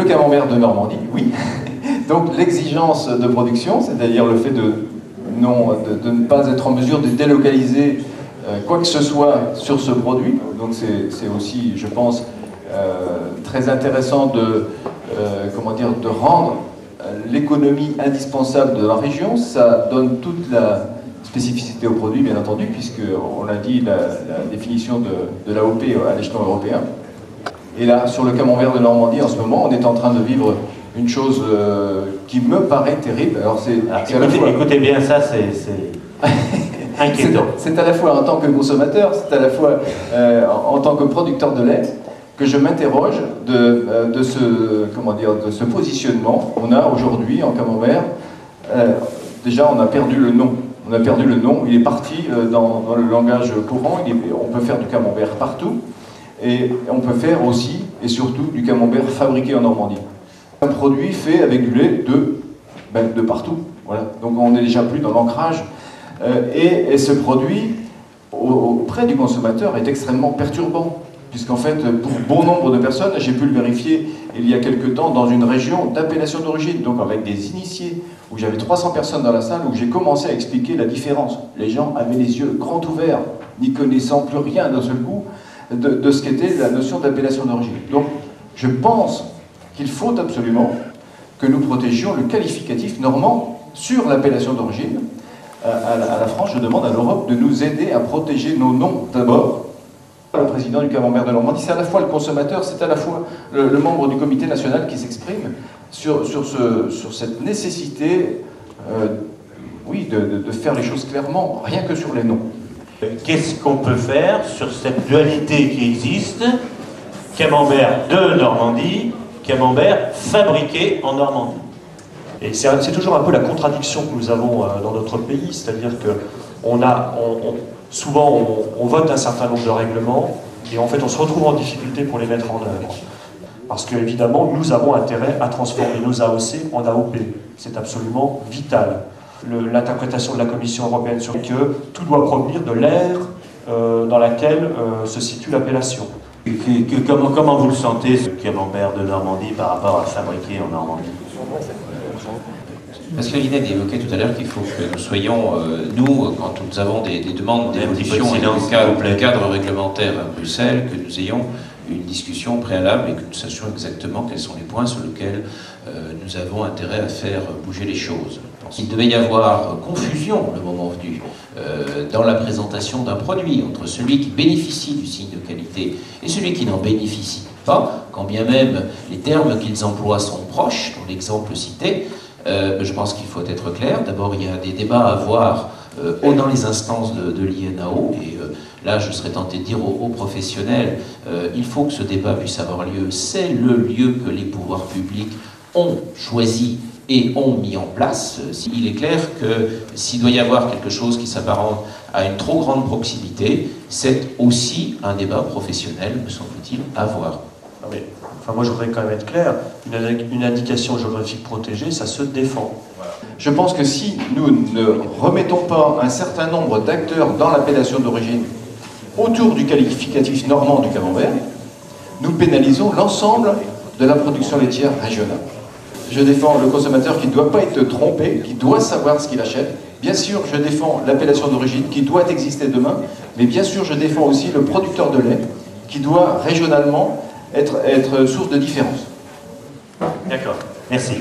Le camembert de Normandie, oui. Donc l'exigence de production, c'est-à-dire le fait de ne pas être en mesure de délocaliser quoi que ce soit sur ce produit. Donc c'est aussi, je pense, très intéressant de rendre l'économie indispensable de la région. Ça donne toute la spécificité au produit, bien entendu, puisque, on l'a dit, la définition de l'AOP à l'échelon européen. Et là, sur le camembert de Normandie, en ce moment, on est en train de vivre une chose qui me paraît terrible. Alors, écoutez bien ça, c'est inquiétant. C'est à la fois en tant que consommateur, c'est à la fois en tant que producteur de lait, que je m'interroge de ce positionnement. On a aujourd'hui en camembert, déjà on a perdu le nom. On a perdu le nom, il est parti dans le langage courant, on peut faire du camembert partout, et on peut faire aussi, et surtout, du camembert fabriqué en Normandie. Un produit fait avec du lait de partout. Voilà. Donc on n'est déjà plus dans l'ancrage. Et ce produit, auprès du consommateur, est extrêmement perturbant. Puisqu'en fait, pour bon nombre de personnes, j'ai pu le vérifier il y a quelque temps dans une région d'appellation d'origine, donc avec des initiés, où j'avais 300 personnes dans la salle, où j'ai commencé à expliquer la différence. Les gens avaient les yeux grands ouverts, n'y connaissant plus rien d'un seul coup de ce qu'était la notion d'appellation d'origine. Donc, je pense qu'il faut absolument que nous protégions le qualificatif normand sur l'appellation d'origine. À la France, je demande à l'Europe de nous aider à protéger nos noms d'abord. Le président du camembert de Normandie, c'est à la fois le consommateur, c'est à la fois le membre du comité national qui s'exprime sur cette nécessité de faire les choses clairement, rien que sur les noms. Qu'est-ce qu'on peut faire sur cette dualité qui existe? Camembert de Normandie, camembert fabriqué en Normandie. Et c'est toujours un peu la contradiction que nous avons dans notre pays, c'est-à-dire que souvent on vote un certain nombre de règlements et en fait on se retrouve en difficulté pour les mettre en œuvre. Parce qu'évidemment nous avons intérêt à transformer nos AOC en AOP. C'est absolument vital. L'interprétation de la Commission européenne sur que tout doit provenir de l'ère dans laquelle se situe l'appellation. Comment vous le sentez, ce camembert de Normandie, par rapport à fabriquer en Normandie? Pascal Guinet évoquait tout à l'heure qu'il faut que nous soyons, nous, quand nous avons des demandes d'évolution et le cadre réglementaire à Bruxelles, que nous ayons une discussion préalable et que nous sachions exactement quels sont les points sur lesquels nous avons intérêt à faire bouger les choses. Il devait y avoir confusion, le moment venu, dans la présentation d'un produit entre celui qui bénéficie du signe de qualité et celui qui n'en bénéficie pas, quand bien même les termes qu'ils emploient sont proches, dans l'exemple cité. Je pense qu'il faut être clair. D'abord, il y a des débats à avoir dans les instances de l'INAO, et là, je serais tenté de dire aux professionnels, il faut que ce débat puisse avoir lieu. C'est le lieu que les pouvoirs publics ont choisi et ont mis en place. Il est clair que s'il doit y avoir quelque chose qui s'apparente à une trop grande proximité, c'est aussi un débat professionnel, me semble-t-il, à avoir. Non mais, moi je voudrais quand même être clair, une indication géographique protégée, ça se défend. Je pense que si nous ne remettons pas un certain nombre d'acteurs dans l'appellation d'origine autour du qualificatif normand du camembert, nous pénalisons l'ensemble de la production laitière régionale. Je défends le consommateur qui ne doit pas être trompé, qui doit savoir ce qu'il achète. Bien sûr, je défends l'appellation d'origine qui doit exister demain, mais bien sûr, je défends aussi le producteur de lait qui doit régionalement être source de différence. D'accord, merci.